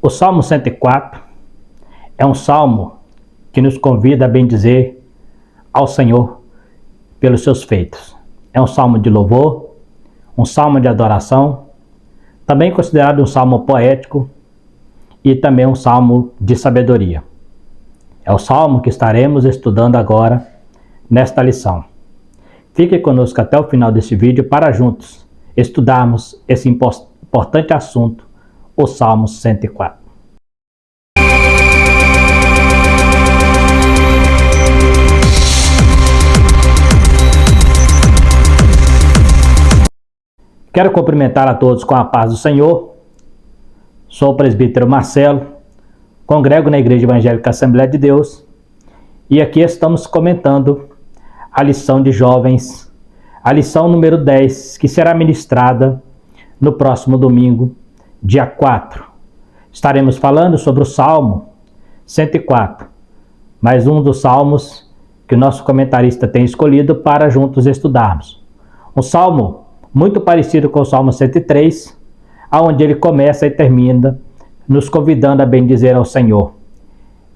O Salmo 104 é um salmo que nos convida a bendizer ao Senhor pelos seus feitos. É um salmo de louvor, um salmo de adoração, também considerado um salmo poético e também um salmo de sabedoria. É o salmo que estaremos estudando agora nesta lição. Fique conosco até o final deste vídeo para juntos estudarmos esse importante assunto, o Salmo 104. Quero cumprimentar a todos com a paz do Senhor. Sou o presbítero Marcelo, congrego na Igreja Evangélica Assembleia de Deus e aqui estamos comentando a lição de jovens, a lição número 10, que será ministrada no próximo domingo, dia 4. Estaremos falando sobre o Salmo 104, mais um dos salmos que o nosso comentarista tem escolhido para juntos estudarmos. Um salmo muito parecido com o Salmo 103, onde ele começa e termina nos convidando a bendizer ao Senhor.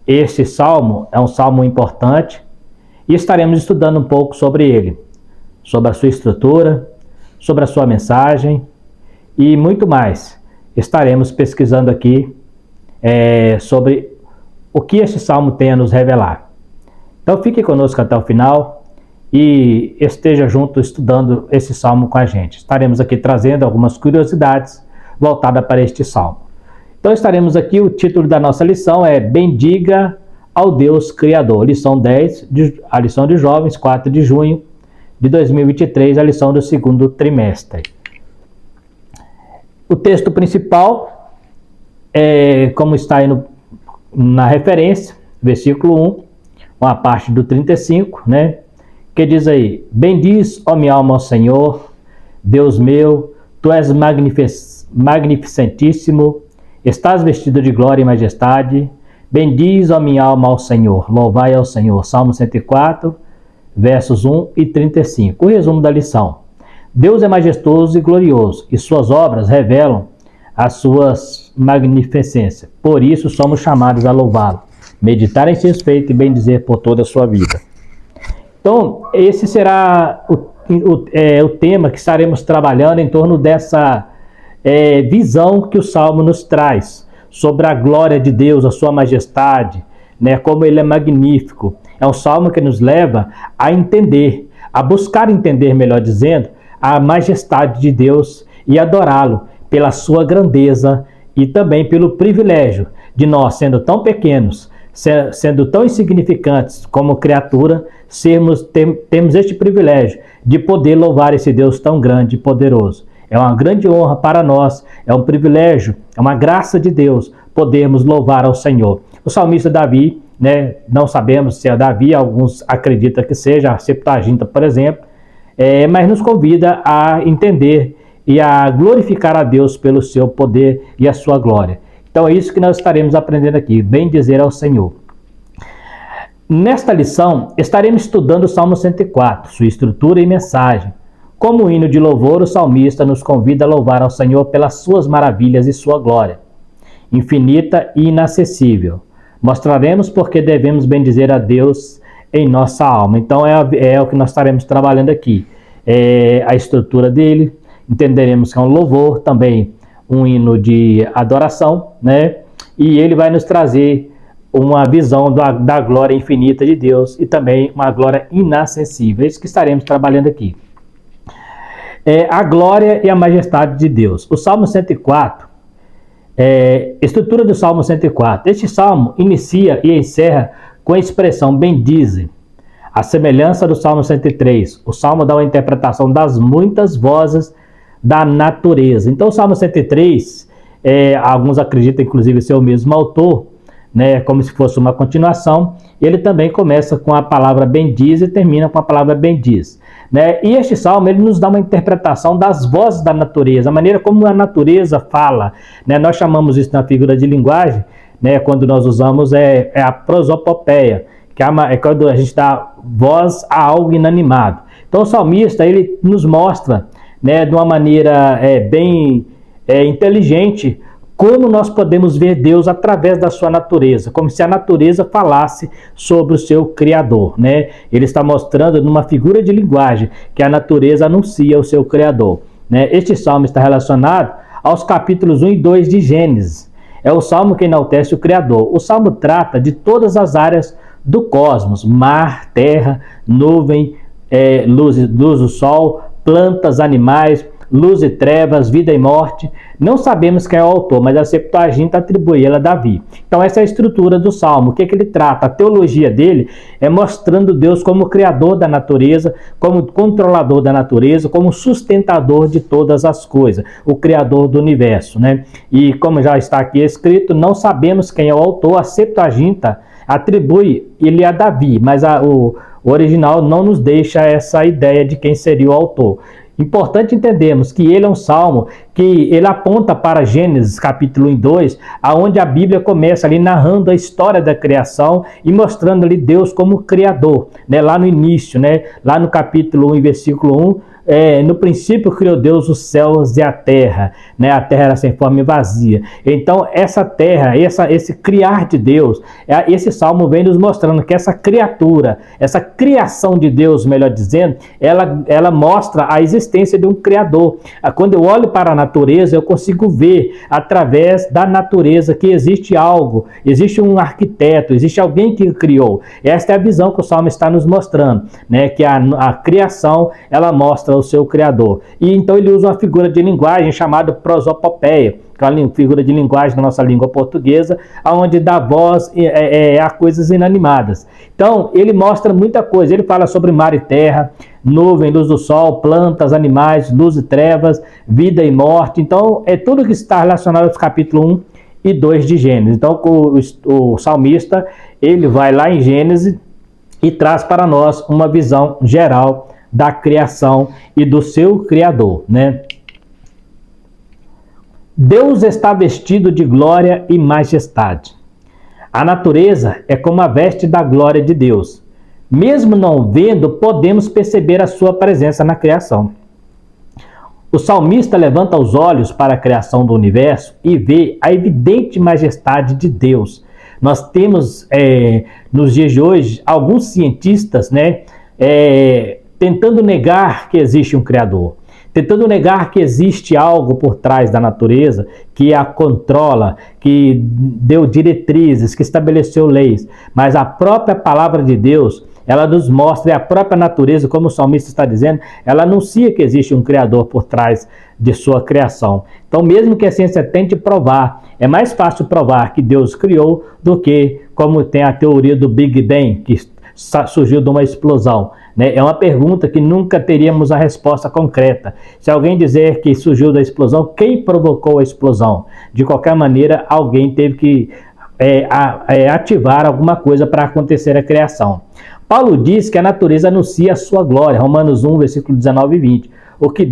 Este salmo é um salmo importante e estaremos estudando um pouco sobre ele, sobre a sua estrutura, sobre a sua mensagem e muito mais. Estaremos pesquisando aqui sobre o que este salmo tem a nos revelar. Então fique conosco até o final e esteja junto estudando esse salmo com a gente. Estaremos aqui trazendo algumas curiosidades voltadas para este salmo. Então estaremos aqui, o título da nossa lição é Bendiga ao Deus Criador. Lição 10, a lição de jovens, 4 de junho de 2023, a lição do segundo trimestre. O texto principal é, como está aí na referência, versículo 1, uma parte do 35, né? Que diz aí: Bendiz, ó minha alma, ao Senhor, Deus meu, tu és magnificentíssimo, estás vestido de glória e majestade. Bendiz, ó minha alma, ao Senhor, louvai ao Senhor. Salmo 104, versos 1 e 35. O resumo da lição: Deus é majestoso e glorioso, e suas obras revelam as suas magnificências. Por isso somos chamados a louvá-lo, meditar em seus feitos e bendizer por toda a sua vida. Então, esse será o tema que estaremos trabalhando em torno dessa visão que o Salmo nos traz sobre a glória de Deus, a sua majestade, né, como ele é magnífico. É um salmo que nos leva a entender, a buscar entender, melhor dizendo, a majestade de Deus e adorá-lo pela sua grandeza e também pelo privilégio de nós, sendo tão pequenos, sendo tão insignificantes como criatura, temos este privilégio de poder louvar esse Deus tão grande e poderoso. É uma grande honra para nós, é um privilégio, é uma graça de Deus podermos louvar ao Senhor. O salmista Davi, né, não sabemos se é Davi, alguns acreditam que seja a Septuaginta, por exemplo, mas nos convida a entender e a glorificar a Deus pelo seu poder e a sua glória. Então é isso que nós estaremos aprendendo aqui, bem dizer ao Senhor. Nesta lição, estaremos estudando o Salmo 104, sua estrutura e mensagem. Como hino de louvor, o salmista nos convida a louvar ao Senhor pelas suas maravilhas e sua glória, infinita e inacessível. Mostraremos porque devemos bendizer a Deus em nossa alma. Então é o que nós estaremos trabalhando aqui. A estrutura dele, entenderemos que é um louvor, também um hino de adoração, né? E ele vai nos trazer uma visão da glória infinita de Deus e também uma glória inacessível. É isso que estaremos trabalhando aqui. A glória e a majestade de Deus. O Salmo 104, estrutura do Salmo 104. Este salmo inicia e encerra com a expressão bendize. A semelhança do Salmo 103, o salmo dá uma interpretação das muitas vozes da natureza. Então o Salmo 103, alguns acreditam inclusive ser o mesmo autor, né, como se fosse uma continuação. Ele também começa com a palavra bendize e termina com a palavra bendiz, né? E este salmo ele nos dá uma interpretação das vozes da natureza, a maneira como a natureza fala, né? Nós chamamos isso na figura de linguagem, né, quando nós usamos a prosopopeia, que é quando a gente dá voz a algo inanimado. Então o salmista ele nos mostra, né, de uma maneira bem inteligente como nós podemos ver Deus através da sua natureza, como se a natureza falasse sobre o seu Criador, né? Ele está mostrando numa figura de linguagem que a natureza anuncia o seu Criador, né? Este salmo está relacionado aos capítulos 1 e 2 de Gênesis. É o salmo que enaltece o Criador. O salmo trata de todas as áreas do cosmos: mar, terra, nuvem, luz do sol, plantas, animais, luz e trevas, vida e morte. Não sabemos quem é o autor, mas a Septuaginta atribui ela a Davi. Então essa é a estrutura do Salmo. O que ele trata? A teologia dele é mostrando Deus como criador da natureza, como controlador da natureza, como sustentador de todas as coisas, o criador do universo, né? E como já está aqui escrito, não sabemos quem é o autor. A Septuaginta atribui ele a Davi, mas o original não nos deixa essa ideia de quem seria o autor. Importante entendermos que ele é um salmo que ele aponta para Gênesis capítulo 1 e 2, aonde a Bíblia começa ali narrando a história da criação e mostrando ali Deus como criador, né? Lá no início, né? Lá no capítulo 1 e versículo 1, no princípio criou Deus os céus e a terra, né? A terra era sem forma e vazia. Então essa terra, esse criar de Deus, esse salmo vem nos mostrando que essa criatura, essa criação de Deus, melhor dizendo, ela mostra a existência de um criador. Quando eu olho para a natureza, eu consigo ver através da natureza que existe algo, existe um arquiteto, existe alguém que criou. Esta é a visão que o salmo está nos mostrando, né? Que a criação, ela mostra o seu criador. E então ele usa uma figura de linguagem chamada prosopopeia, que é uma figura de linguagem da nossa língua portuguesa, onde dá voz a coisas inanimadas. Então ele mostra muita coisa. Ele fala sobre mar e terra, nuvem, luz do sol, plantas, animais, luz e trevas, vida e morte. Então é tudo que está relacionado aos capítulos 1 e 2 de Gênesis. Então o salmista, ele vai lá em Gênesis e traz para nós uma visão geral da criação e do seu Criador, né? Deus está vestido de glória e majestade. A natureza é como a veste da glória de Deus. Mesmo não vendo, podemos perceber a sua presença na criação. O salmista levanta os olhos para a criação do universo e vê a evidente majestade de Deus. Nós temos, nos dias de hoje, alguns cientistas, né, tentando negar que existe um Criador, tentando negar que existe algo por trás da natureza que a controla, que deu diretrizes, que estabeleceu leis. Mas a própria palavra de Deus, ela nos mostra, e a própria natureza, como o salmista está dizendo, ela anuncia que existe um Criador por trás de sua criação. Então, mesmo que a ciência tente provar, é mais fácil provar que Deus criou do que como tem a teoria do Big Bang, que surgiu de uma explosão, né? É uma pergunta que nunca teríamos a resposta concreta. Se alguém dizer que surgiu da explosão, quem provocou a explosão? De qualquer maneira, alguém teve que ativar alguma coisa para acontecer a criação. Paulo diz que a natureza anuncia a sua glória, Romanos 1, versículo 19 e 20. O que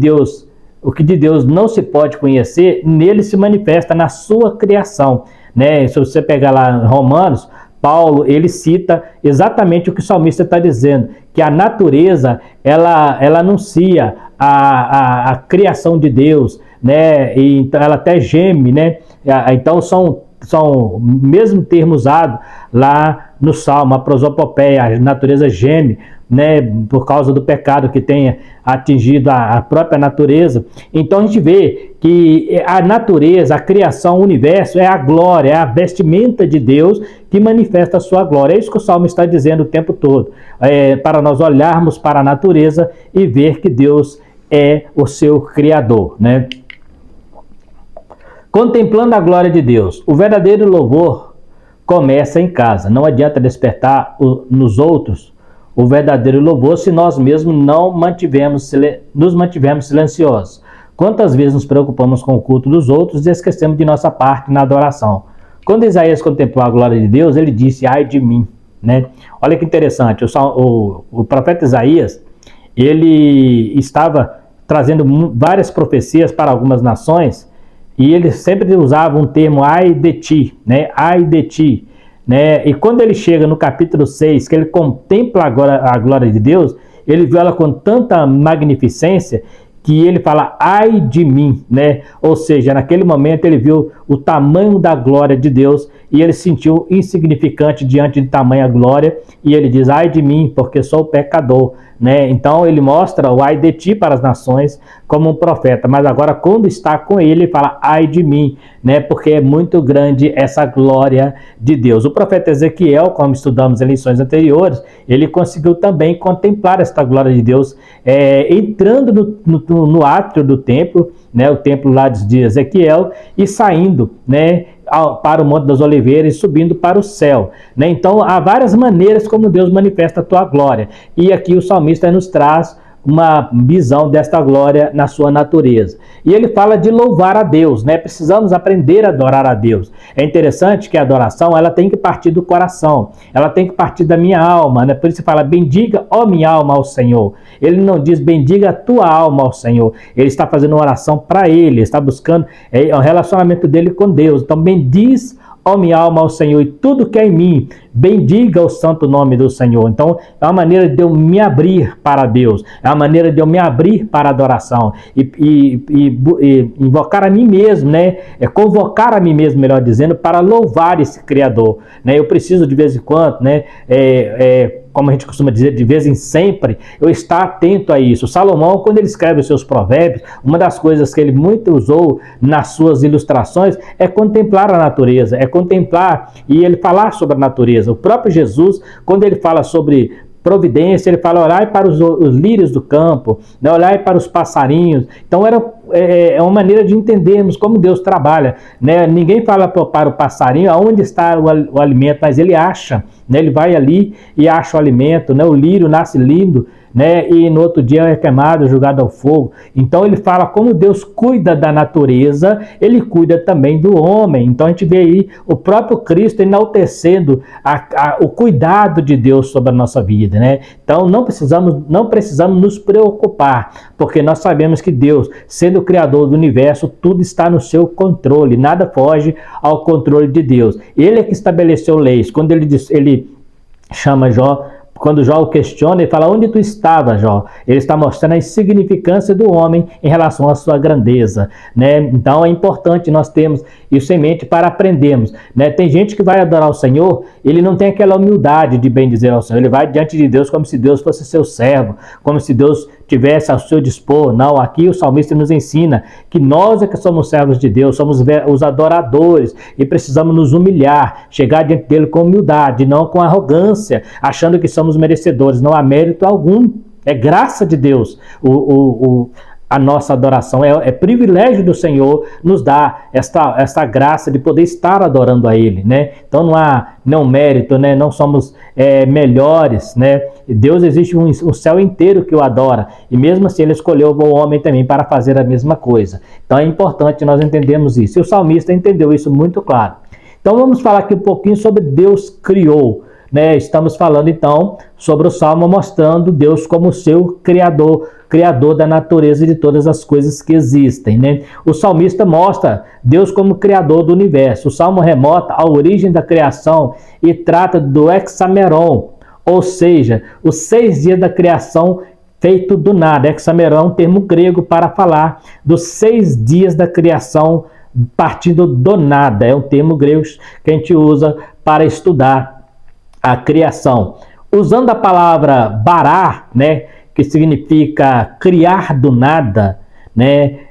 de Deus não se pode conhecer, nele se manifesta na sua criação, né? Se você pegar lá em Romanos, Paulo, ele cita exatamente o que o salmista está dizendo, que a natureza, ela anuncia a criação de Deus, né? E então ela até geme, né? Então são o mesmo termo usado lá no Salmo, a prosopopeia, a natureza geme, né, por causa do pecado que tenha atingido a própria natureza. Então a gente vê que a natureza, a criação, o universo é a glória, é a vestimenta de Deus que manifesta a sua glória. É isso que o Salmo está dizendo o tempo todo, para nós olharmos para a natureza e ver que Deus é o seu Criador, né? Contemplando a glória de Deus, o verdadeiro louvor começa em casa. Não adianta despertar nos outros o verdadeiro louvor se nós mesmos nos mantivermos silenciosos. Quantas vezes nos preocupamos com o culto dos outros e esquecemos de nossa parte na adoração? Quando Isaías contemplou a glória de Deus, ele disse: ai de mim, né? Olha que interessante, o profeta Isaías, ele estava trazendo várias profecias para algumas nações, e ele sempre usava um termo ai de ti, né? Ai de ti, né? E quando ele chega no capítulo 6, que ele contempla agora a glória de Deus, ele viu ela com tanta magnificência que ele fala, ai de mim, né? Ou seja, naquele momento ele viu o tamanho da glória de Deus e ele se sentiu insignificante diante de tamanha glória e ele diz, ai de mim, porque sou pecador, né? Então ele mostra o ai de ti para as nações como um profeta, mas agora quando está com ele, ele fala, ai de mim, né? Porque é muito grande essa glória de Deus. O profeta Ezequiel, como estudamos em lições anteriores, ele conseguiu também contemplar esta glória de Deus, entrando no átrio do templo, né? O templo lá de Ezequiel, e saindo, né? Para o Monte das Oliveiras e subindo para o céu, né? Então há várias maneiras como Deus manifesta a tua glória, e aqui o salmista nos traz uma visão desta glória na sua natureza. E ele fala de louvar a Deus, né? Precisamos aprender a adorar a Deus. É interessante que a adoração, ela tem que partir do coração, ela tem que partir da minha alma, né? Por isso ele fala, bendiga, ó minha alma, ao Senhor. Ele não diz, bendiga a tua alma ao Senhor. Ele está fazendo uma oração para ele, está buscando o relacionamento dele com Deus. Então, bendiz, ó minha alma, ao Senhor, e tudo que é em mim, bendiga o santo nome do Senhor. Então, é uma maneira de eu me abrir para Deus, é uma maneira de eu me abrir para a adoração, e invocar a mim mesmo, né? É convocar a mim mesmo, melhor dizendo, para louvar esse Criador, né? Eu preciso de vez em quando, né? Como a gente costuma dizer, de vez em sempre, eu estar atento a isso. Salomão, quando ele escreve os seus provérbios, uma das coisas que ele muito usou nas suas ilustrações é contemplar a natureza, é contemplar e ele falar sobre a natureza. O próprio Jesus, quando ele fala sobre providência, ele fala, olhai para os lírios do campo, né? Olhai para os passarinhos. Então é uma maneira de entendermos como Deus trabalha, né? Ninguém fala para o passarinho aonde está o alimento, mas ele acha, né? Ele vai ali e acha o alimento, né? O lírio nasce lindo, né? E no outro dia é queimado, jogado ao fogo. Então ele fala como Deus cuida da natureza, ele cuida também do homem. Então a gente vê aí o próprio Cristo enaltecendo o cuidado de Deus sobre a nossa vida, né? Então não precisamos nos preocupar, porque nós sabemos que Deus, sendo o Criador do universo, tudo está no seu controle, nada foge ao controle de Deus. Ele é que estabeleceu leis. Quando ele chama Jó, quando Jó o questiona, ele fala, onde tu estava, Jó? Ele está mostrando a insignificância do homem em relação à sua grandeza, né? Então é importante nós termos isso em mente para aprendermos, né? Tem gente que vai adorar o Senhor, ele não tem aquela humildade de bem dizer ao Senhor, ele vai diante de Deus como se Deus fosse seu servo, como se Deus tivesse ao seu dispor. Não, aqui o salmista nos ensina que nós é que somos servos de Deus, somos os adoradores e precisamos nos humilhar, chegar diante dele com humildade, não com arrogância, achando que somos merecedores. Não há mérito algum, é graça de Deus a nossa adoração, é privilégio do Senhor nos dar esta graça de poder estar adorando a Ele, né? Então não há mérito, né? Não somos melhores, né? Deus existe um céu inteiro que o adora, e mesmo assim Ele escolheu o homem também para fazer a mesma coisa. Então é importante nós entendermos isso, e o salmista entendeu isso muito claro. Então vamos falar aqui um pouquinho sobre Deus criou, né? Estamos falando então sobre o Salmo mostrando Deus como seu criador da natureza e de todas as coisas que existem, né? O salmista mostra Deus como criador do universo. O Salmo remota à origem da criação e trata do hexameron, ou seja, os 6 dias da criação feito do nada. Hexameron é um termo grego para falar dos 6 dias da criação partindo do nada. É um termo grego que a gente usa para estudar a criação. Usando a palavra bará, né, que significa criar do nada, né?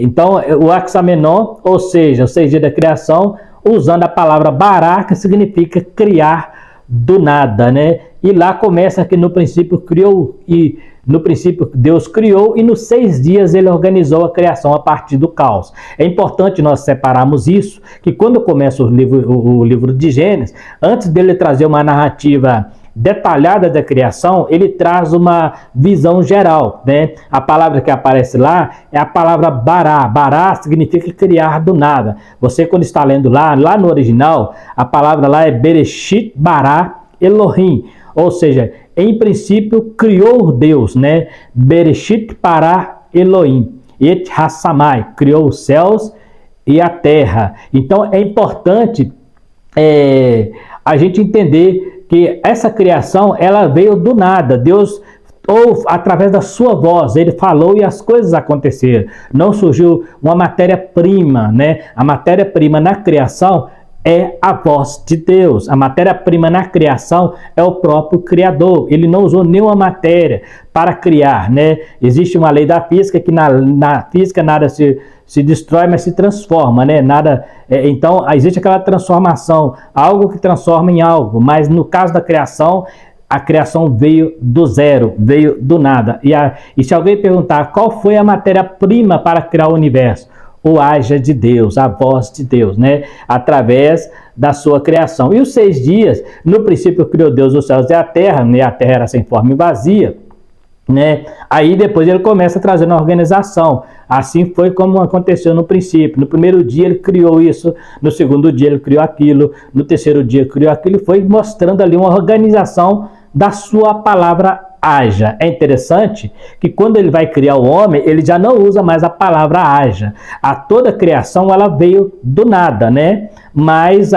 Então, o hexamenon, ou seja, os 6 dias da criação, usando a palavra bará, que significa criar do nada, né? E lá começa que no princípio criou, e no princípio Deus criou, e nos 6 dias ele organizou a criação a partir do caos. É importante nós separarmos isso, que quando começa o livro de Gênesis, antes dele trazer uma narrativa detalhada da criação, ele traz uma visão geral, né? A palavra que aparece lá é a palavra bará. Bará significa criar do nada. Você, quando está lendo lá no original, a palavra lá é Bereshit bara Elohim, ou seja, em princípio criou Deus, né? Bereshit bara Elohim, et hassamai, criou os céus e a terra. Então é importante a gente entender que essa criação, ela veio do nada. Deus ou através da sua voz, ele falou e as coisas aconteceram. Não surgiu uma matéria-prima, né? A matéria-prima na criação é a voz de Deus. A matéria-prima na criação é o próprio Criador. Ele não usou nenhuma matéria para criar, né? Existe uma lei da física que na física nada se destrói, mas se transforma, né? Então, existe aquela transformação, algo que transforma em algo, mas no caso da criação, a criação veio do zero, veio do nada. E se alguém perguntar qual foi a matéria-prima para criar o universo, o haja de Deus, a voz de Deus, né? Através da sua criação. E os 6 dias, no princípio criou Deus os céus e a terra, né? A terra era sem forma e vazia, né? Aí depois ele começa trazendo a organização. Assim foi como aconteceu no princípio. No primeiro dia ele criou isso, no segundo dia ele criou aquilo, no terceiro dia ele criou aquilo, e foi mostrando ali uma organização da sua palavra haja. É interessante que quando ele vai criar o homem, ele já não usa mais a palavra haja. Toda a criação ela veio do nada, né? Mas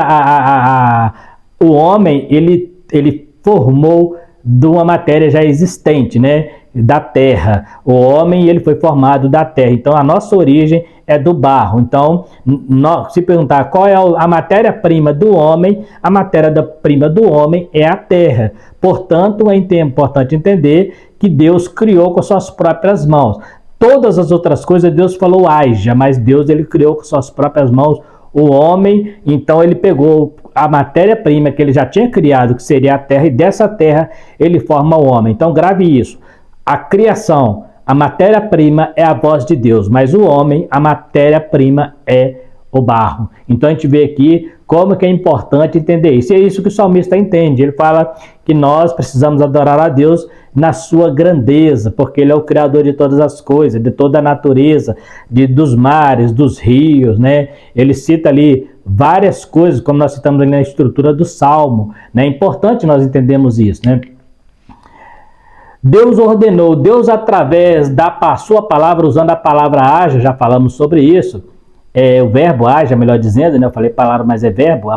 o homem ele formou de uma matéria já existente, né? Da terra. O homem ele foi formado da terra. Então a nossa origem é do barro. Então, se perguntar qual é a matéria-prima do homem, a matéria-prima do homem é a terra. Portanto, é importante entender que Deus criou com suas próprias mãos. Todas as outras coisas Deus falou haja, mas Deus ele criou com suas próprias mãos o homem. Então ele pegou a matéria-prima que ele já tinha criado, que seria a terra, e dessa terra ele forma o homem. Então grave isso. A criação, a matéria-prima é a voz de Deus, mas o homem, a matéria-prima é o barro. Então a gente vê aqui como que é importante entender isso. E é isso que o salmista entende. Ele fala que nós precisamos adorar a Deus na sua grandeza, porque Ele é o Criador de todas as coisas, de toda a natureza, dos mares, dos rios, né? Ele cita ali várias coisas, como nós citamos ali na estrutura do Salmo, né? É importante nós entendermos isso, né? Deus ordenou, Deus através da sua palavra, usando a palavra haja, já falamos sobre isso, o verbo haja, melhor dizendo, né? Eu falei palavra, mas é verbo,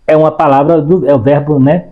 é uma palavra, é o verbo, né?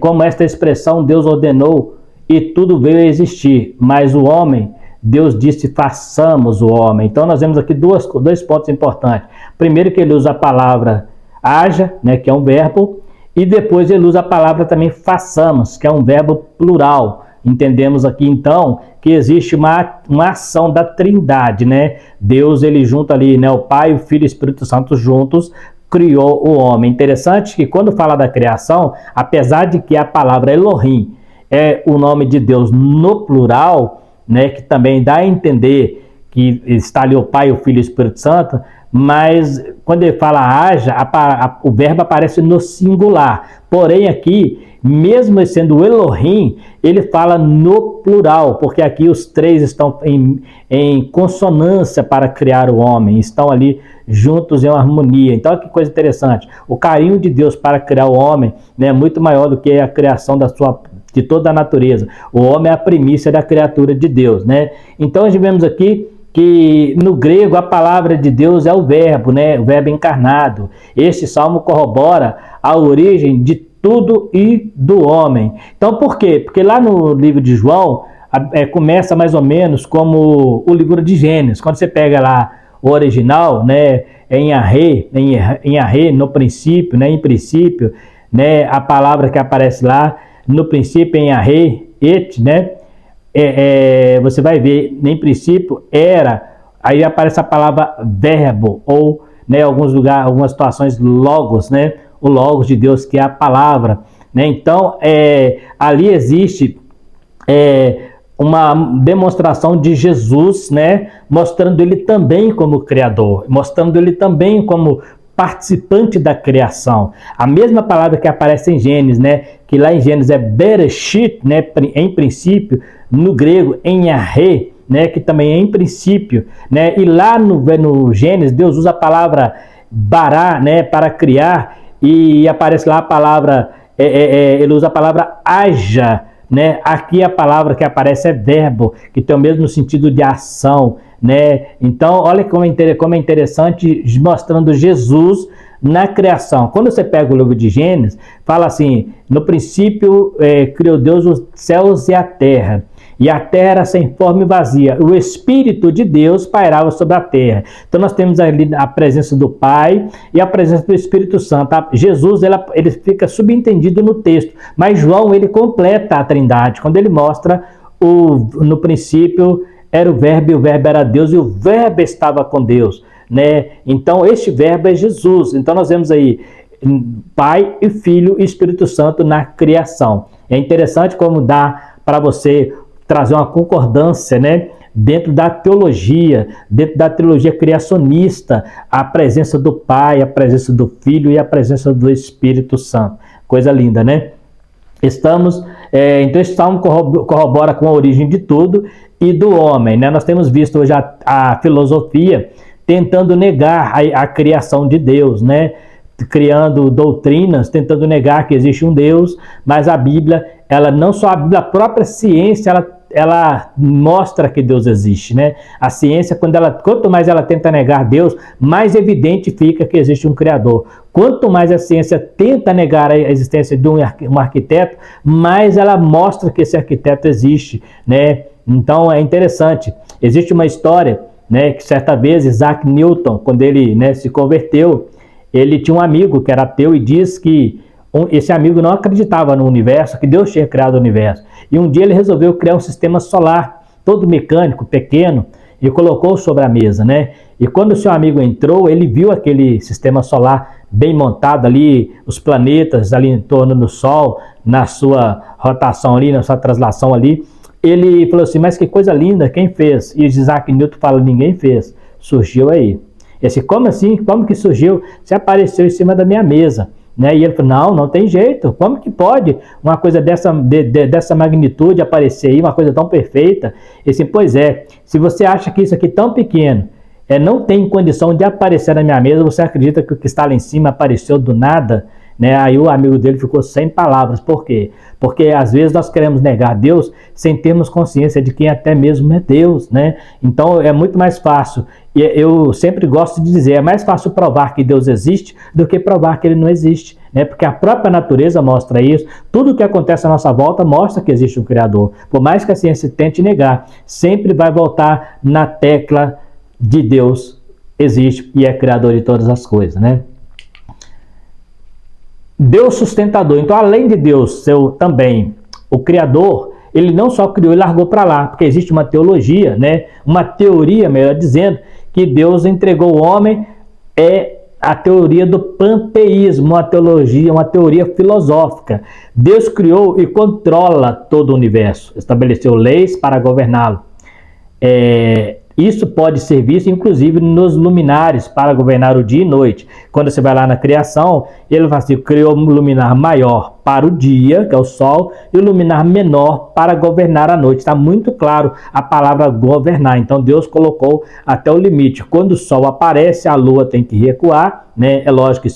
Como esta expressão, Deus ordenou e tudo veio a existir, mas o homem, Deus disse, façamos o homem. Então nós vemos aqui dois pontos importantes. Primeiro que ele usa a palavra haja, né? Que é um verbo, e depois ele usa a palavra também façamos, que é um verbo plural. Entendemos aqui então que existe uma ação da Trindade, né? Deus ele junta ali, né? O Pai, o Filho e o Espírito Santo juntos criou o homem. Interessante que quando fala da criação, apesar de que a palavra Elohim é o nome de Deus no plural, né? Que também dá a entender que está ali o Pai, o Filho e o Espírito Santo, mas quando ele fala haja, o verbo aparece no singular. Porém aqui, mesmo sendo Elohim, ele fala no plural, porque aqui os 3 estão em consonância para criar o homem, estão ali juntos em harmonia. Então que coisa interessante, o carinho de Deus para criar o homem, né, é muito maior do que a criação de toda a natureza. O homem é a primícia da criatura de Deus, né? Então nós vemos aqui que no grego a palavra de Deus é o verbo, né? O verbo encarnado. Este salmo corrobora a origem de tudo e do homem. Então por quê? Porque lá no livro de João começa mais ou menos como o livro de Gênesis. Quando você pega lá o original, né? Em Yahweh, no princípio, né? Em princípio, né? A palavra que aparece lá no princípio em Yahweh, né? Você vai ver, em princípio era, aí aparece a palavra verbo, ou, né, alguns lugares, algumas situações, logos, né, o logos de Deus, que é a palavra, né? Então ali existe uma demonstração de Jesus, né, mostrando ele também como Criador, mostrando ele também como participante da criação. A mesma palavra que aparece em Gênesis, né, que lá em Gênesis é Bereshit, né, em princípio, no grego em Yahweh, né, que também é em princípio, né, e lá no Gênesis Deus usa a palavra bará, né, para criar, e aparece lá a palavra, ele usa a palavra haja, né, aqui a palavra que aparece é verbo, que tem o mesmo sentido de ação, né? Então olha como é interessante, mostrando Jesus na criação. Quando você pega o livro de Gênesis, fala assim, no princípio criou Deus os céus e a terra era sem forma e vazia. O Espírito de Deus pairava sobre a terra. Então nós temos ali a presença do Pai e a presença do Espírito Santo. Jesus, ele fica subentendido no texto, mas João, ele completa a Trindade, quando ele mostra no princípio era o Verbo, e o Verbo era Deus, e o Verbo estava com Deus, né? Então este Verbo é Jesus. Então nós vemos aí Pai e Filho e Espírito Santo na criação. É interessante como dá para você trazer uma concordância, né? Dentro da teologia criacionista, a presença do Pai, a presença do Filho e a presença do Espírito Santo. Coisa linda, né? Então esse salmo corrobora com a origem de tudo e do homem, né? Nós temos visto hoje a filosofia tentando negar a criação de Deus, né? Criando doutrinas, tentando negar que existe um Deus, mas a Bíblia, não só a Bíblia, a própria ciência, ela mostra que Deus existe, né? A ciência, quanto mais ela tenta negar Deus, mais evidente fica que existe um Criador. Quanto mais a ciência tenta negar a existência de um arquiteto, mais ela mostra que esse arquiteto existe, né? Então é interessante. Existe uma história, né, que certa vez Isaac Newton, quando ele, né, se converteu, ele tinha um amigo que era ateu e diz que esse amigo não acreditava no universo, que Deus tinha criado o universo. E um dia ele resolveu criar um sistema solar, todo mecânico, pequeno, e colocou sobre a mesa, né? E quando o seu amigo entrou, ele viu aquele sistema solar bem montado ali, os planetas ali em torno do Sol, na sua rotação ali, na sua translação ali. Ele falou assim, mas que coisa linda, quem fez? E Isaac Newton fala, ninguém fez, surgiu aí. Como assim? Como que surgiu? Você apareceu em cima da minha mesa, né? E ele falou, não tem jeito, como que pode uma coisa dessa magnitude aparecer aí, uma coisa tão perfeita? E assim, pois é, se você acha que isso aqui tão pequeno não tem condição de aparecer na minha mesa, você acredita que o que está lá em cima apareceu do nada? Né? Aí o amigo dele ficou sem palavras. Por quê? Porque às vezes nós queremos negar Deus sem termos consciência de quem até mesmo é Deus, né? Então é muito mais fácil, e eu sempre gosto de dizer, é mais fácil provar que Deus existe do que provar que ele não existe, né? Porque a própria natureza mostra isso, tudo o que acontece à nossa volta mostra que existe um Criador. Por mais que a ciência tente negar, sempre vai voltar na tecla de Deus existe e é Criador de todas as coisas, né? Deus sustentador. Então, além de Deus ser também o Criador, ele não só criou e largou para lá, porque existe uma teologia, né? Uma teoria, melhor dizendo, que Deus entregou o homem, a teoria do panteísmo, uma teoria filosófica. Deus criou e controla todo o universo, estabeleceu leis para governá-lo. Isso pode ser visto, inclusive, nos luminares para governar o dia e noite. Quando você vai lá na criação, ele fala assim, criou um luminar maior para o dia, que é o sol, e um luminar menor para governar a noite. Está muito claro a palavra governar. Então, Deus colocou até o limite. Quando o sol aparece, a lua tem que recuar, né? É lógico que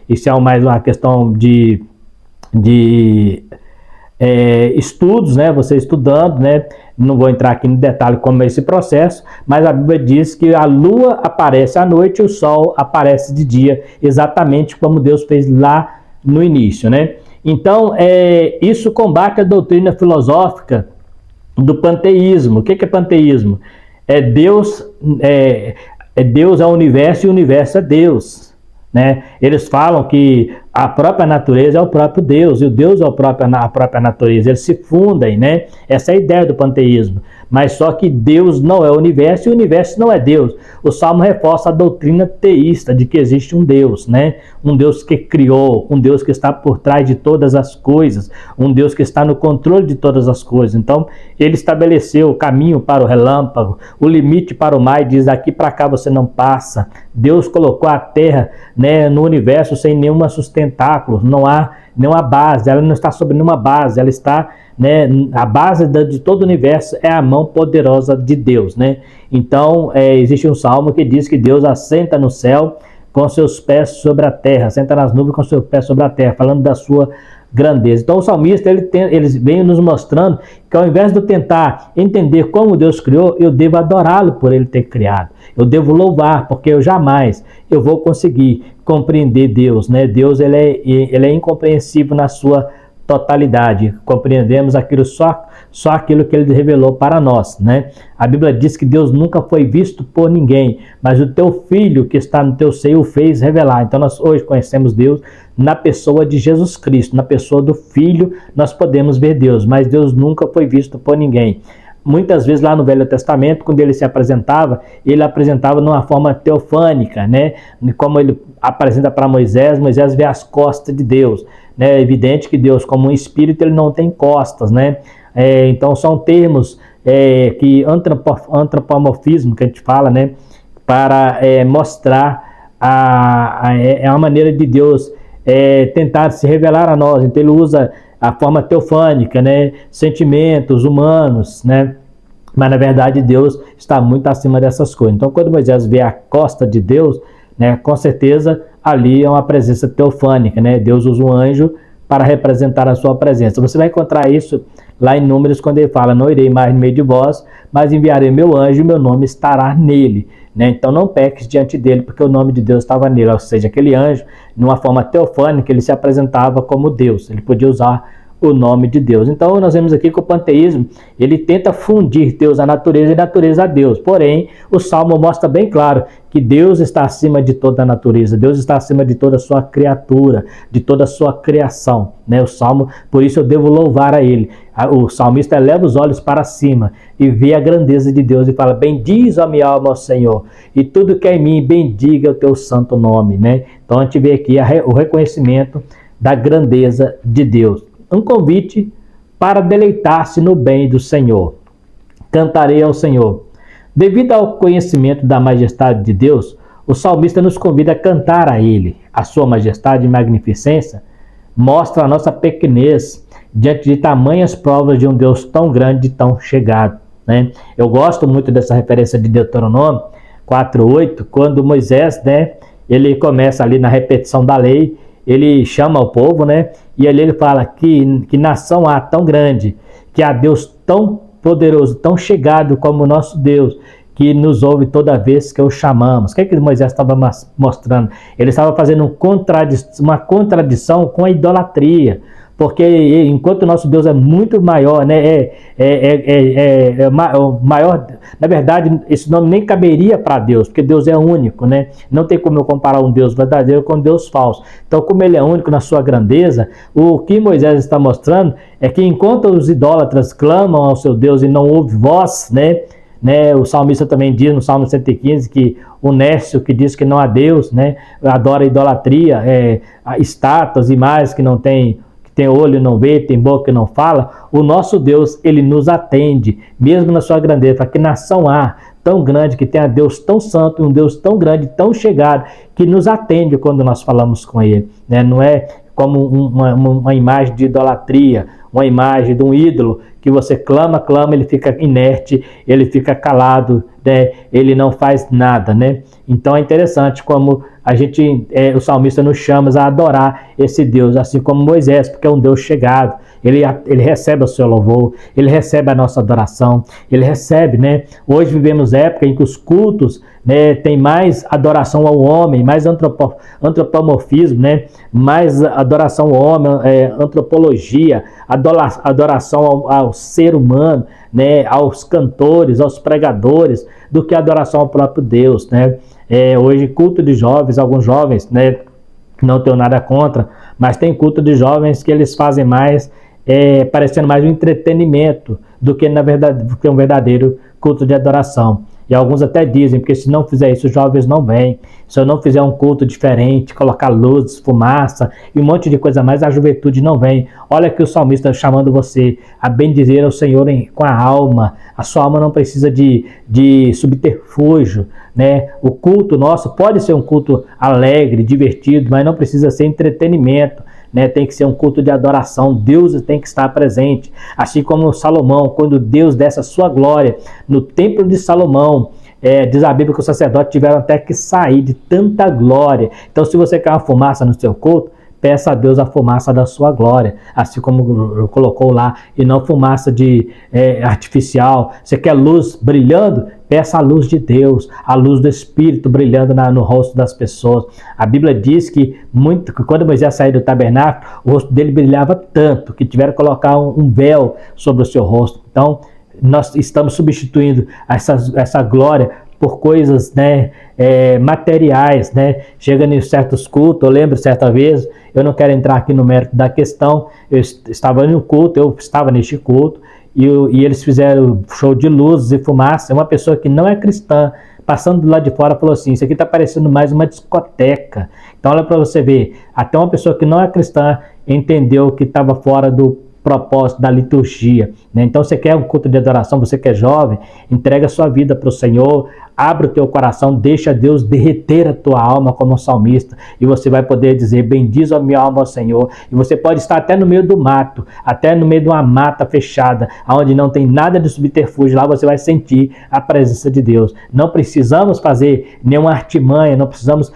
isso é mais uma questão de estudos, né? Você estudando, né? Não vou entrar aqui no detalhe como é esse processo, mas a Bíblia diz que a lua aparece à noite e o sol aparece de dia, exatamente como Deus fez lá no início, né? Então, isso combate a doutrina filosófica do panteísmo. O que é panteísmo? Deus é o universo e o universo é Deus, né? Eles falam que a própria natureza é o próprio Deus, e o Deus é a própria natureza, eles se fundem, né? Essa é a ideia do panteísmo. Mas só que Deus não é o universo e o universo não é Deus. O Salmo reforça a doutrina teísta de que existe um Deus, né? Um Deus que criou, um Deus que está por trás de todas as coisas, um Deus que está no controle de todas as coisas. Então, ele estabeleceu o caminho para o relâmpago, o limite para o mar, e diz, daqui para cá você não passa. Deus colocou a terra, né, no universo sem nenhuma sustentáculo, não há nenhuma base, ela não está sobre nenhuma base, ela está, né, a base de todo o universo é a mão poderosa de Deus, né? Então, existe um salmo que diz que Deus assenta no céu com seus pés sobre a terra, assenta nas nuvens com seus pés sobre a terra, falando grandeza. Então o salmista ele vem nos mostrando que ao invés de eu tentar entender como Deus criou, eu devo adorá-lo por ele ter criado. Eu devo louvar, porque eu jamais vou conseguir compreender Deus, né? Deus ele é incompreensível na sua totalidade. Compreendemos aquilo só aquilo que ele revelou para nós, né? A Bíblia diz que Deus nunca foi visto por ninguém, mas o teu filho que está no teu seio o fez revelar. Então nós hoje conhecemos Deus na pessoa de Jesus Cristo, na pessoa do Filho nós podemos ver Deus, mas Deus nunca foi visto por ninguém. Muitas vezes lá no Velho Testamento, quando ele se apresentava, ele apresentava numa forma teofânica, né? Como ele apresenta para Moisés, Moisés vê as costas de Deus, né? É evidente que Deus, como um espírito, ele não tem costas, né? Então são termos que antropomorfismo que a gente fala, né? Para mostrar a maneira de Deus tentar se revelar a nós. Então ele usa a forma teofânica, né? Sentimentos humanos, né? Mas na verdade Deus está muito acima dessas coisas. Então quando Moisés vê a costa de Deus, né? Com certeza ali é uma presença teofânica, né? Deus usa um anjo para representar a sua presença. Você vai encontrar isso lá em Números, quando ele fala: não irei mais no meio de vós, mas enviarei meu anjo e meu nome estará nele, né? Então não peques diante dele, porque o nome de Deus estava nele. Ou seja, aquele anjo, numa forma teofânica, ele se apresentava como Deus, ele podia usar o nome de Deus. Então nós vemos aqui que o panteísmo, ele tenta fundir Deus à natureza e natureza a Deus. Porém, o Salmo mostra bem claro que Deus está acima de toda a natureza, Deus está acima de toda a sua criatura, de toda a sua criação, né? O Salmo, por isso eu devo louvar a ele. O salmista eleva os olhos para cima e vê a grandeza de Deus e fala: bendiz a minha alma ao Senhor, e tudo que é em mim, bendiga o teu santo nome, né? Então a gente vê aqui o reconhecimento da grandeza de Deus. Um convite para deleitar-se no bem do Senhor. Cantarei ao Senhor. Devido ao conhecimento da majestade de Deus, o salmista nos convida a cantar a Ele. A sua majestade e magnificência mostra a nossa pequenez diante de tamanhas provas de um Deus tão grande e tão chegado, né? Eu gosto muito dessa referência de Deuteronômio 4:8, quando Moisés, né, ele começa ali na repetição da lei, ele chama o povo, né? E ali ele fala que nação há tão grande, que há Deus tão poderoso, tão chegado como o nosso Deus, que nos ouve toda vez que o chamamos. O que é que Moisés estava mostrando? Ele estava fazendo uma contradição com a idolatria. Porque enquanto o nosso Deus é muito maior, né, maior, na verdade, esse nome nem caberia para Deus, porque Deus é único, né? Não tem como eu comparar um Deus verdadeiro com um Deus falso. Então, como ele é único na sua grandeza, o que Moisés está mostrando é que enquanto os idólatras clamam ao seu Deus e não ouve voz, né? O salmista também diz no Salmo 115 que o nécio que diz que não há Deus, né, adora a idolatria, estátuas, imagens que não tem olho e não vê, tem boca e não fala. O nosso Deus, ele nos atende, mesmo na sua grandeza. Para que nação há tão grande, que tem a Deus tão santo, um Deus tão grande, tão chegado, que nos atende quando nós falamos com ele, né? Não é como uma imagem de idolatria, uma imagem de um ídolo, que você clama, ele fica inerte, ele fica calado, né? Ele não faz nada, né? Então é interessante como o salmista nos chama a adorar esse Deus, assim como Moisés, porque é um Deus chegado. Ele recebe o seu louvor, ele recebe a nossa adoração, ele recebe, né? Hoje vivemos época em que os cultos, né, tem mais adoração ao homem, mais antropomorfismo, né? Mais adoração ao homem, antropologia, adoração ao ser humano, né? Aos cantores, aos pregadores, do que adoração ao próprio Deus, né? Hoje culto de jovens, alguns jovens, né, não tenho nada contra, mas tem culto de jovens que eles fazem mais, parecendo mais um entretenimento do que, na verdade, do que um verdadeiro culto de adoração. E alguns até dizem, porque se não fizer isso, os jovens não vêm. Se eu não fizer um culto diferente, colocar luzes, fumaça e um monte de coisa mais, a juventude não vem. Olha que o salmista chamando você a bendizer ao Senhor com a alma. A sua alma não precisa de subterfúgio, né? O culto nosso pode ser um culto alegre, divertido, mas não precisa ser entretenimento, né? Tem que ser um culto de adoração. Deus tem que estar presente. Assim como Salomão, quando Deus desce a sua glória no templo de Salomão, diz a Bíblia que os sacerdotes tiveram até que sair de tanta glória. Então, se você quer uma fumaça no seu culto, peça a Deus a fumaça da sua glória, assim como colocou lá, e não fumaça artificial. Você quer luz brilhando? Peça a luz de Deus, a luz do Espírito brilhando no rosto das pessoas. A Bíblia diz que quando Moisés saiu do tabernáculo, o rosto dele brilhava tanto que tiveram que colocar um véu sobre o seu rosto. Então, nós estamos substituindo essa glória por coisas, né, materiais, né? Chega em certos cultos, eu lembro certa vez, eu não quero entrar aqui no mérito da questão, eu estava no culto, eu estava neste culto, e eles fizeram show de luzes e fumaça. Uma pessoa que não é cristã, passando do lado de fora, falou assim: isso aqui está parecendo mais uma discoteca. Então olha para você ver, até uma pessoa que não é cristã entendeu que estava fora do propósito da liturgia, né? Então você quer um culto de adoração, você que é jovem, entrega a sua vida para o Senhor, abre o teu coração, deixa Deus derreter a tua alma como um salmista, e você vai poder dizer: bendiz a minha alma ao Senhor. E você pode estar até no meio do mato, até no meio de uma mata fechada, onde não tem nada de subterfúgio, lá você vai sentir a presença de Deus. Não precisamos fazer nenhuma artimanha, não precisamos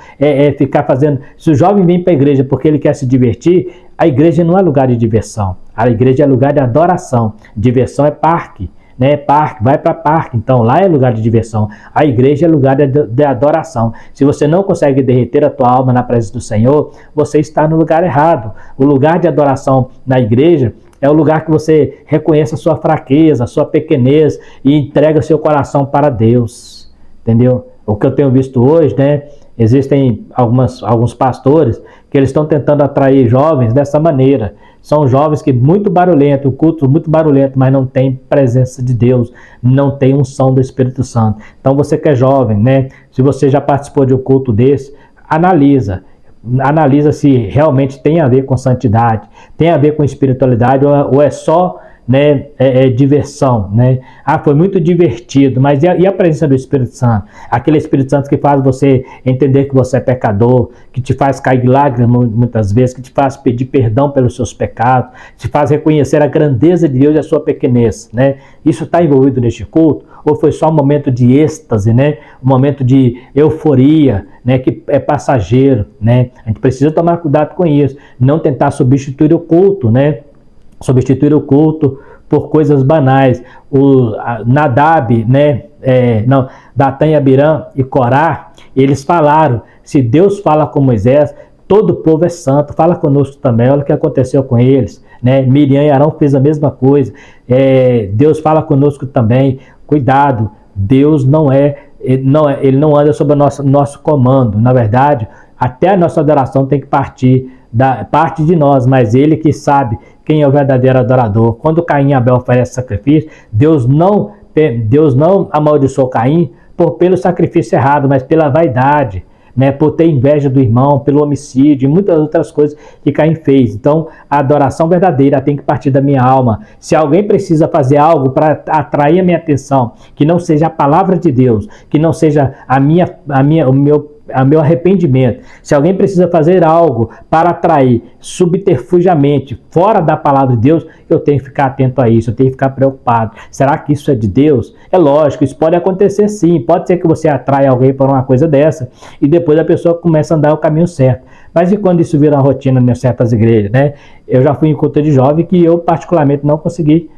ficar fazendo. Se o jovem vem para a igreja porque ele quer se divertir, a igreja não é lugar de diversão, a igreja é lugar de adoração. Diversão é parque, né? Parque, vai para parque, então lá é lugar de diversão. A igreja é lugar de adoração. Se você não consegue derreter a tua alma na presença do Senhor, você está no lugar errado. O lugar de adoração na igreja é o lugar que você reconhece a sua fraqueza, a sua pequenez e entrega seu coração para Deus, entendeu? O que eu tenho visto hoje, né? Existem alguns pastores que eles estão tentando atrair jovens dessa maneira. São jovens que muito barulhento, o culto muito barulhento, mas não tem presença de Deus, não tem unção do Espírito Santo. Então você que é jovem, né? Se você já participou de um culto desse, analisa se realmente tem a ver com santidade, tem a ver com espiritualidade, ou é só, né, diversão, né? Ah, foi muito divertido, mas e a presença do Espírito Santo? Aquele Espírito Santo que faz você entender que você é pecador, que te faz cair de lágrimas muitas vezes, que te faz pedir perdão pelos seus pecados, te faz reconhecer a grandeza de Deus e a sua pequenez, né? Isso está envolvido neste culto? Ou foi só um momento de êxtase, né? Um momento de euforia, né? Que é passageiro, né? A gente precisa tomar cuidado com isso, não tentar substituir o culto, né? Substituir o culto por coisas banais. Nadab, né? Datã, Abiram e Corá, eles falaram: se Deus fala com Moisés, todo o povo é santo, fala conosco também. Olha o que aconteceu com eles, né? Miriam e Arão fez a mesma coisa. Deus fala conosco também. Cuidado, Deus ele não anda sob o nosso comando. Na verdade, até a nossa adoração tem que partir da parte de nós, mas ele que sabe quem é o verdadeiro adorador. Quando Caim e Abel oferecem sacrifício, Deus não amaldiçoou Caim pelo sacrifício errado, mas pela vaidade, né? Por ter inveja do irmão, pelo homicídio e muitas outras coisas que Caim fez. Então, a adoração verdadeira tem que partir da minha alma. Se alguém precisa fazer algo para atrair a minha atenção, que não seja a palavra de Deus, que não seja o meu arrependimento. Se alguém precisa fazer algo para atrair subterfugiamente, fora da palavra de Deus, eu tenho que ficar atento a isso, eu tenho que ficar preocupado. Será que isso é de Deus? É lógico, isso pode acontecer sim, pode ser que você atraia alguém por uma coisa dessa, e depois a pessoa começa a andar o caminho certo. Mas e quando isso vira uma rotina em certas igrejas, né? Eu já fui em culto de jovem que eu particularmente não consegui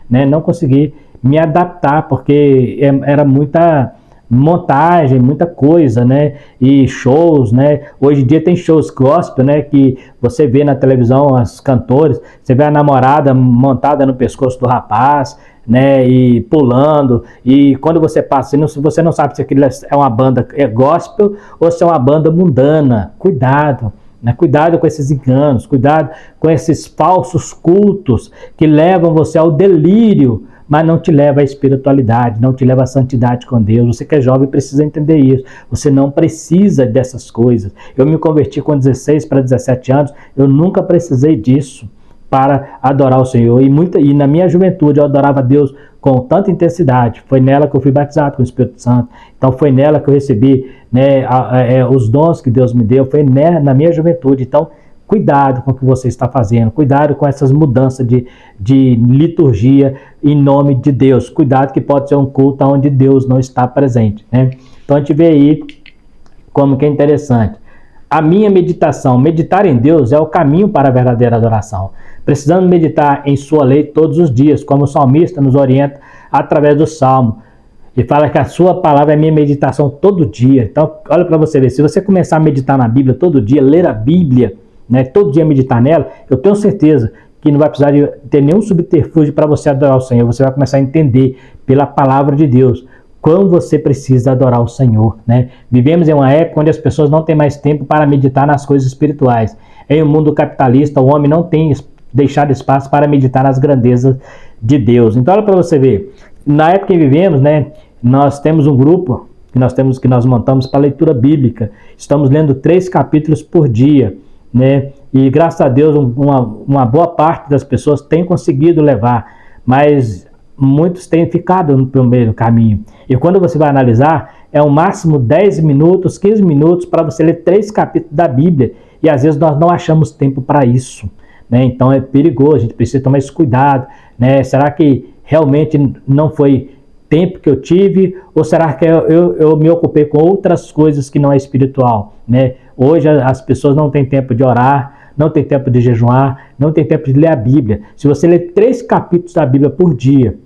me adaptar, porque era muita montagem, muita coisa, né? E shows, né? Hoje em dia tem shows gospel, né? Que você vê na televisão os cantores, você vê a namorada montada no pescoço do rapaz, né? E pulando, e quando você passa, você não sabe se aquilo é uma banda gospel ou se é uma banda mundana. Cuidado, né? Cuidado com esses enganos, cuidado com esses falsos cultos que levam você ao delírio, mas não te leva à espiritualidade, não te leva à santidade com Deus. Você que é jovem precisa entender isso. Você não precisa dessas coisas. Eu me converti com 16 para 17 anos, eu nunca precisei disso para adorar o Senhor. E na minha juventude eu adorava Deus com tanta intensidade. Foi nela que eu fui batizado com o Espírito Santo. Então foi nela que eu recebi, né, os dons que Deus me deu. Foi na minha juventude. Então, cuidado com o que você está fazendo, cuidado com essas mudanças de liturgia em nome de Deus. Cuidado que pode ser um culto onde Deus não está presente, né? Então a gente vê aí como que é interessante. a minha meditação. Meditar em Deus é o caminho para a verdadeira adoração. Precisamos meditar em sua lei todos os dias, como o salmista nos orienta através do Salmo. E fala que a sua palavra é minha meditação todo dia. Então, olha para você ver, se você começar a meditar na Bíblia todo dia, ler a Bíblia, né, todo dia meditar nela, eu tenho certeza que não vai precisar de ter nenhum subterfúgio para você adorar o Senhor. Você vai começar a entender pela palavra de Deus quando você precisa adorar o Senhor, né? Vivemos em uma época onde as pessoas não têm mais tempo para meditar nas coisas espirituais. Em um mundo capitalista, o homem não tem deixado espaço para meditar nas grandezas de Deus. Então, olha para você ver, na época que vivemos, né, nós temos um grupo que nós montamos para leitura bíblica. Estamos lendo 3 capítulos por dia, né? E graças a Deus uma boa parte das pessoas tem conseguido levar, mas muitos têm ficado no meio do caminho. E quando você vai analisar, é o máximo 10 minutos, 15 minutos para você ler 3 capítulos da Bíblia. E às vezes nós não achamos tempo para isso, né? Então é perigoso, a gente precisa tomar esse cuidado, né? Será que realmente não foi tempo que eu tive, ou será que eu me ocupei com outras coisas que não é espiritual, né? Hoje as pessoas não têm tempo de orar, não tem tempo de jejuar, não tem tempo de ler a Bíblia. Se você ler 3 capítulos da Bíblia por dia,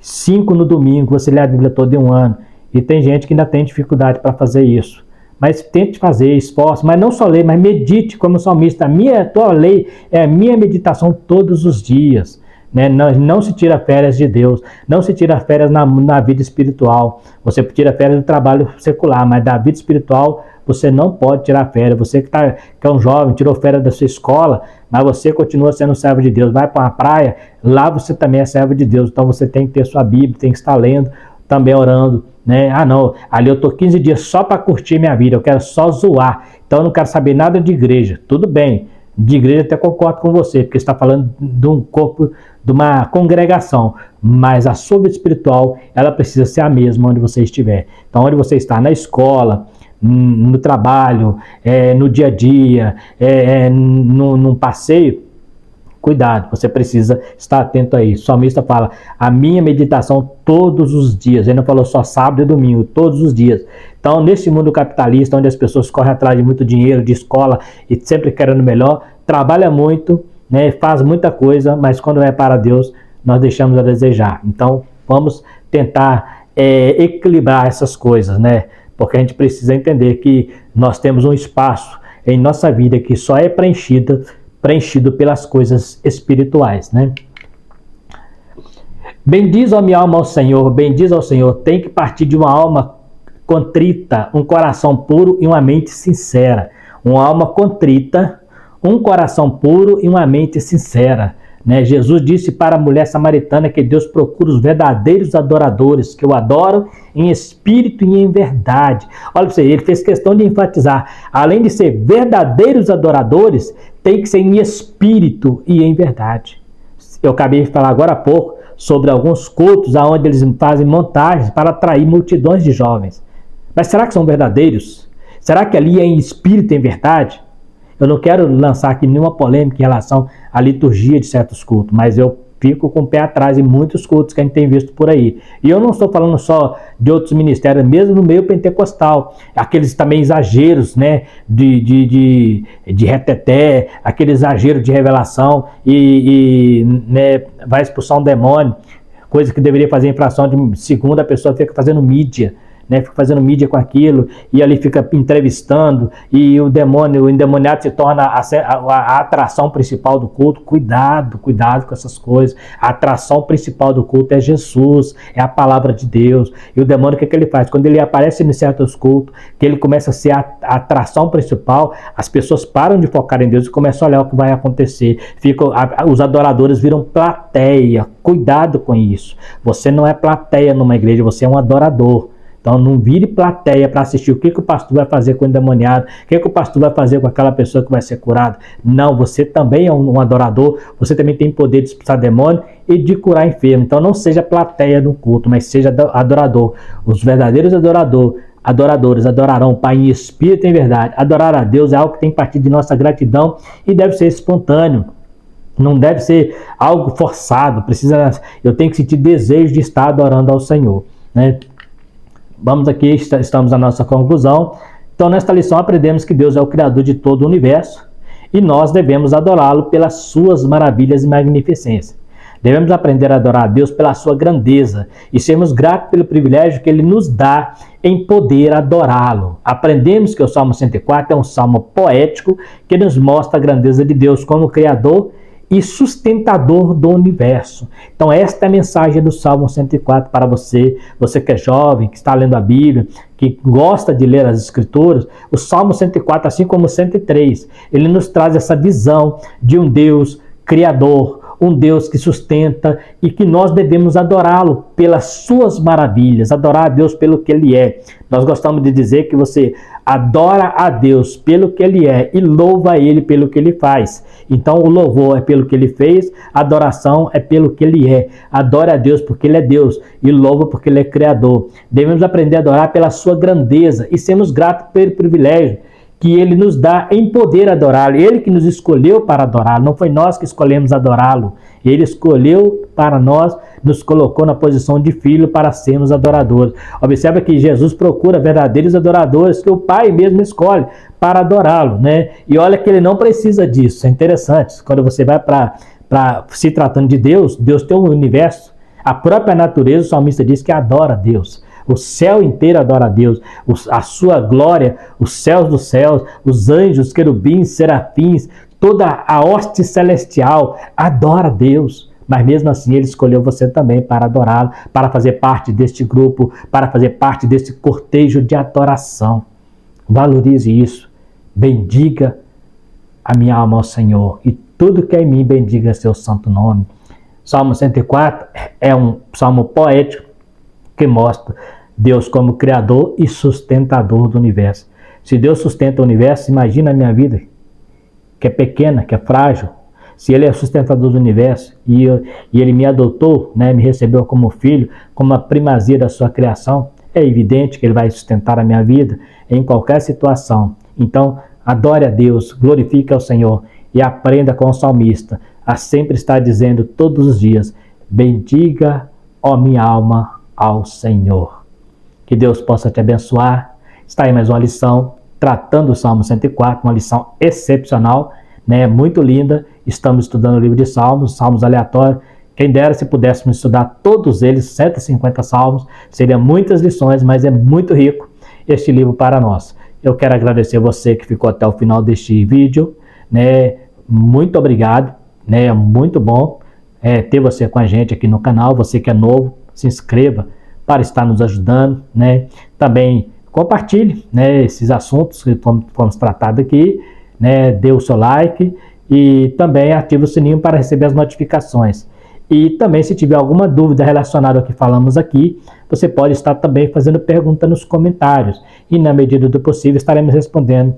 5 no domingo, você lê a Bíblia toda em um ano. E tem gente que ainda tem dificuldade para fazer isso. Mas tente fazer, esforce, mas não só ler, mas medite como salmista. A tua lei é a minha meditação todos os dias. Né? Não se tira férias de Deus, não se tira férias na vida espiritual. Você tira férias do trabalho secular, mas da vida espiritual você não pode tirar férias. Você que é um jovem, tirou férias da sua escola, mas você continua sendo servo de Deus. Vai para uma praia, lá você também é servo de Deus. Então você tem que ter sua Bíblia, tem que estar lendo, também orando, né? Ah não, ali eu estou 15 dias só para curtir minha vida, eu quero só zoar, então eu não quero saber nada de igreja. Tudo bem, de igreja até concordo com você, porque você está falando de um corpo, de uma congregação, mas a sua vida espiritual, ela precisa ser a mesma onde você estiver. Então onde você está, na escola, no trabalho, no dia a dia, num passeio, cuidado, você precisa estar atento a isso. O salmista fala, a minha meditação todos os dias. Ele não falou só sábado e domingo, todos os dias. Então, nesse mundo capitalista, onde as pessoas correm atrás de muito dinheiro, de escola, e sempre querendo melhor, trabalha muito, né, faz muita coisa, mas quando é para Deus, nós deixamos a desejar. Então, vamos tentar equilibrar essas coisas, né? Porque a gente precisa entender que nós temos um espaço em nossa vida que só é preenchido pelas coisas espirituais, né? Bendiz, ó minha alma, ao Senhor, bendiz ao Senhor. Tem que partir de uma alma contrita, um coração puro e uma mente sincera. Uma alma contrita, um coração puro e uma mente sincera. Né? Jesus disse para a mulher samaritana que Deus procura os verdadeiros adoradores, que o adoram em espírito e em verdade. Olha para você, ele fez questão de enfatizar, além de ser verdadeiros adoradores, tem que ser em espírito e em verdade. Eu acabei de falar agora há pouco sobre alguns cultos onde eles fazem montagens para atrair multidões de jovens. Mas será que são verdadeiros? Será que ali é em espírito e em verdade? Eu não quero lançar aqui nenhuma polêmica em relação à liturgia de certos cultos, mas eu fico com o pé atrás em muitos cultos que a gente tem visto por aí. E eu não estou falando só de outros ministérios, mesmo no meio pentecostal, aqueles também exageros, né, de reteté, aquele exagero de revelação né, vai expulsar um demônio, coisa que deveria fazer infração de segunda, a pessoa fica fazendo mídia. Né, fica fazendo mídia com aquilo, e ali fica entrevistando, e o endemoniado se torna a atração principal do culto. Cuidado com essas coisas. A atração principal do culto é Jesus, é a palavra de Deus. E o demônio, o que ele faz? Quando ele aparece em certos cultos, que ele começa a ser a atração principal, as pessoas param de focar em Deus e começam a olhar o que vai acontecer. Os adoradores viram plateia. Cuidado com isso. Você não é plateia numa igreja, você é um adorador. Então não vire plateia para assistir o que o pastor vai fazer com o endemoniado, o que o pastor vai fazer com aquela pessoa que vai ser curada. Não, você também é um adorador, você também tem poder de expulsar demônio e de curar enfermo. Então não seja plateia no culto, mas seja adorador. Os verdadeiros adoradores adorarão o Pai em espírito e em verdade. Adorar a Deus é algo que tem que partir de nossa gratidão e deve ser espontâneo. Não deve ser algo forçado. Eu tenho que sentir desejo de estar adorando ao Senhor, né? Vamos aqui, estamos na nossa conclusão. Então, nesta lição aprendemos que Deus é o Criador de todo o universo e nós devemos adorá-lo pelas suas maravilhas e magnificência. Devemos aprender a adorar a Deus pela sua grandeza e sermos gratos pelo privilégio que Ele nos dá em poder adorá-lo. Aprendemos que o Salmo 104 é um salmo poético que nos mostra a grandeza de Deus como Criador e sustentador do universo. Então esta é a mensagem do Salmo 104 para você, você que é jovem, que está lendo a Bíblia, que gosta de ler as Escrituras. O Salmo 104, assim como o 103, ele nos traz essa visão de um Deus criador, um Deus que sustenta e que nós devemos adorá-lo pelas suas maravilhas, adorar a Deus pelo que Ele é. Nós gostamos de dizer que você adora a Deus pelo que Ele é e louva Ele pelo que Ele faz. Então o louvor é pelo que Ele fez, a adoração é pelo que Ele é. Adore a Deus porque Ele é Deus e louva porque Ele é Criador. Devemos aprender a adorar pela sua grandeza e sermos gratos pelo privilégio que Ele nos dá em poder adorá-lo. Ele que nos escolheu para adorá-lo, não foi nós que escolhemos adorá-lo. Ele escolheu para nós, nos colocou na posição de filho para sermos adoradores. Observa que Jesus procura verdadeiros adoradores que o Pai mesmo escolhe para adorá-lo, né? E olha que Ele não precisa disso, é interessante. Quando você vai para se tratando de Deus, Deus tem um universo, a própria natureza, o salmista diz que adora a Deus. O céu inteiro adora a Deus, a sua glória, os céus dos céus, os anjos, querubins, serafins, toda a hoste celestial adora a Deus. Mas mesmo assim Ele escolheu você também para adorá-lo, para fazer parte deste grupo, para fazer parte desse cortejo de adoração. Valorize isso. Bendiga a minha alma ao Senhor e tudo que é em mim bendiga seu santo nome. Salmo 104 é um salmo poético que mostra Deus como Criador e sustentador do universo. Se Deus sustenta o universo, imagina a minha vida, que é pequena, que é frágil. Se Ele é sustentador do universo e Ele me adotou, né, me recebeu como filho, como a primazia da sua criação, é evidente que Ele vai sustentar a minha vida em qualquer situação. Então, adore a Deus, glorifique ao Senhor e aprenda com o salmista a sempre estar dizendo todos os dias: bendiga, ó minha alma, ao Senhor. Que Deus possa te abençoar. Está aí mais uma lição tratando o Salmo 104, uma lição excepcional, né? Muito linda. Estamos estudando o livro de Salmos, Salmos aleatórios. Quem dera se pudéssemos estudar todos eles, 150 salmos, seriam muitas lições, mas é muito rico este livro para nós. Eu quero agradecer você que ficou até o final deste vídeo, né? Muito obrigado, né? Muito bom ter você com a gente aqui no canal. Você que é novo, se inscreva para estar nos ajudando, né? Também compartilhe, né, esses assuntos que fomos tratados aqui, né? Dê o seu like e também ative o sininho para receber as notificações. E também, se tiver alguma dúvida relacionada ao que falamos aqui, você pode estar também fazendo pergunta nos comentários e, na medida do possível, estaremos respondendo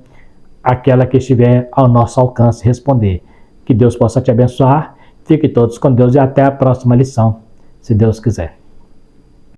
aquela que estiver ao nosso alcance responder. Que Deus possa te abençoar. Fiquem todos com Deus e até a próxima lição, se Deus quiser.